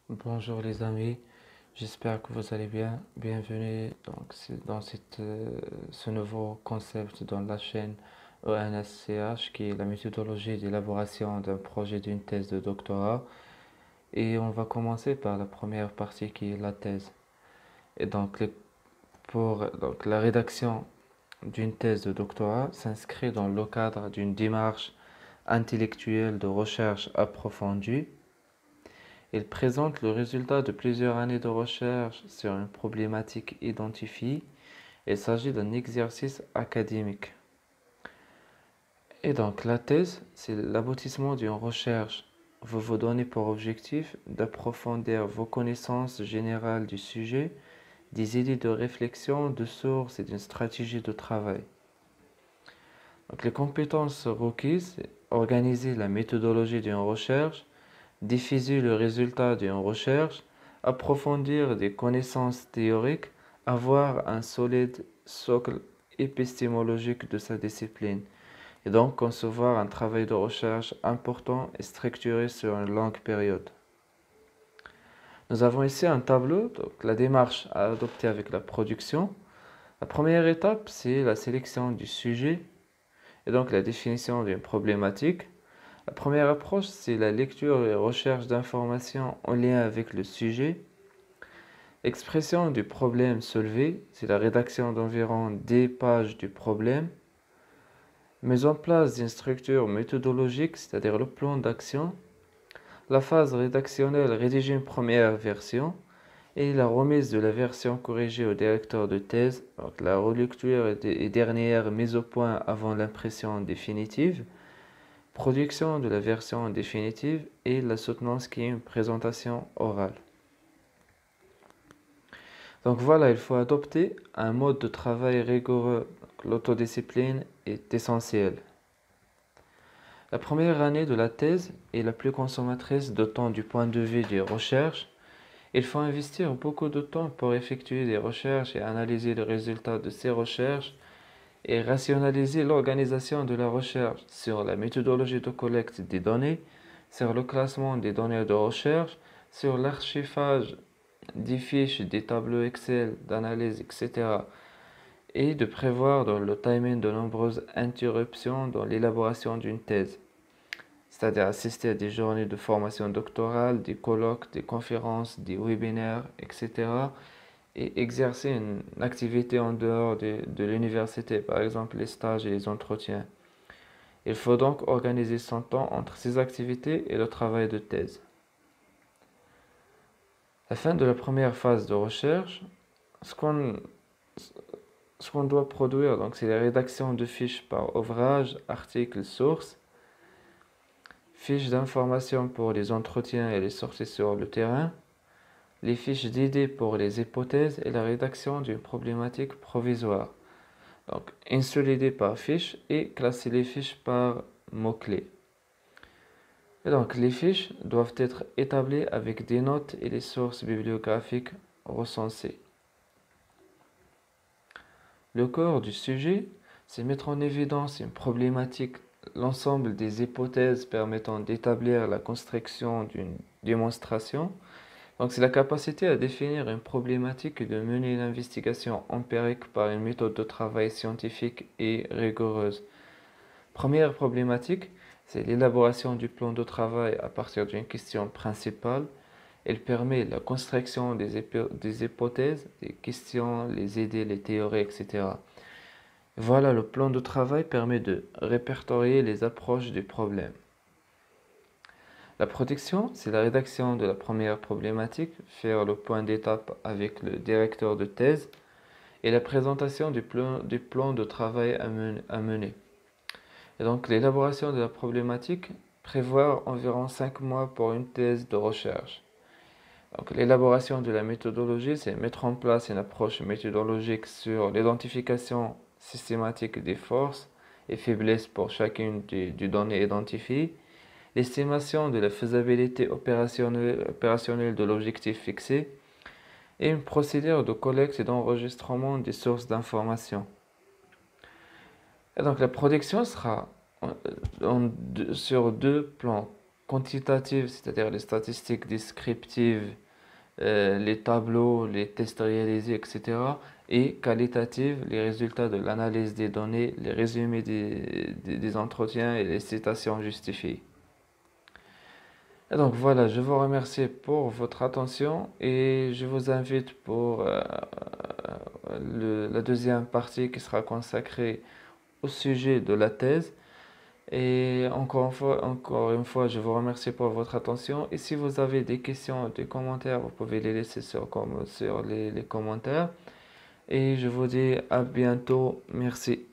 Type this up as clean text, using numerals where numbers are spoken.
Bonjour les amis, j'espère que vous allez bien. Bienvenue dans ce nouveau concept dans la chaîne ENSCH qui est la méthodologie d'élaboration d'un projet d'une thèse de doctorat. Et on va commencer par la première partie qui est la thèse. Et la rédaction d'une thèse de doctorat s'inscrit dans le cadre d'une démarche intellectuelle de recherche approfondie. Il présente le résultat de plusieurs années de recherche sur une problématique identifiée. Il s'agit d'un exercice académique. Et donc la thèse, c'est l'aboutissement d'une recherche. Vous vous donnez pour objectif d'approfondir vos connaissances générales du sujet, des idées de réflexion, de sources et d'une stratégie de travail. Donc les compétences requises, organiser la méthodologie d'une recherche, diffuser le résultat d'une recherche, approfondir des connaissances théoriques, avoir un solide socle épistémologique de sa discipline, et donc concevoir un travail de recherche important et structuré sur une longue période. Nous avons ici un tableau, donc la démarche à adopter avec la production. La première étape, c'est la sélection du sujet et donc la définition d'une problématique. La première approche, c'est la lecture et recherche d'informations en lien avec le sujet. Expression du problème soulevé, c'est la rédaction d'environ 10 pages du problème. Mise en place d'une structure méthodologique, c'est-à-dire le plan d'action. La phase rédactionnelle, rédiger une première version. Et la remise de la version corrigée au directeur de thèse, donc la relecture et dernière mise au point avant l'impression définitive. Production de la version définitive et la soutenance qui est une présentation orale. Donc voilà, il faut adopter un mode de travail rigoureux. L'autodiscipline est essentielle. La première année de la thèse est la plus consommatrice de temps du point de vue des recherches. Il faut investir beaucoup de temps pour effectuer des recherches et analyser les résultats de ces recherches et rationaliser l'organisation de la recherche sur la méthodologie de collecte des données, sur le classement des données de recherche, sur l'archivage des fiches, des tableaux Excel, d'analyse, etc. Et de prévoir dans le timing de nombreuses interruptions dans l'élaboration d'une thèse, c'est-à-dire assister à des journées de formation doctorale, des colloques, des conférences, des webinaires, etc. Et exercer une activité en dehors de l'université, par exemple les stages et les entretiens. Il faut donc organiser son temps entre ces activités et le travail de thèse. À la fin de la première phase de recherche, ce qu'on doit produire, donc, c'est la rédaction de fiches par ouvrage, articles, sources, fiches d'information pour les entretiens et les sorties sur le terrain, les fiches d'idées pour les hypothèses et la rédaction d'une problématique provisoire. Donc, une seule idée par fiche et classer les fiches par mots-clés. Et donc, les fiches doivent être établies avec des notes et les sources bibliographiques recensées. Le corps du sujet, c'est mettre en évidence une problématique, l'ensemble des hypothèses permettant d'établir la construction d'une démonstration. Donc, c'est la capacité à définir une problématique et de mener une investigation empirique par une méthode de travail scientifique et rigoureuse. Première problématique, c'est l'élaboration du plan de travail à partir d'une question principale. Elle permet la construction des hypothèses, des questions, les idées, les théories, etc. Voilà, le plan de travail permet de répertorier les approches du problème. La production, c'est la rédaction de la première problématique, faire le point d'étape avec le directeur de thèse et la présentation du plan de travail à mener. Et donc l'élaboration de la problématique, prévoir environ 5 mois pour une thèse de recherche. Donc l'élaboration de la méthodologie, c'est mettre en place une approche méthodologique sur l'identification systématique des forces et faiblesses pour chacune des données identifiées, l'estimation de la faisabilité opérationnelle de l'objectif fixé et une procédure de collecte et d'enregistrement des sources d'informations. Et donc la production sera sur deux plans. quantitatives, c'est-à-dire les statistiques descriptives, les tableaux, les tests réalisés, etc. Et qualitatives, les résultats de l'analyse des données, les résumés des entretiens et les citations justifiées. Et donc voilà, je vous remercie pour votre attention et je vous invite pour la deuxième partie qui sera consacrée au sujet de la thèse. Et encore une fois, je vous remercie pour votre attention. Et si vous avez des questions, des commentaires, vous pouvez les laisser sur les commentaires. Et je vous dis à bientôt. Merci.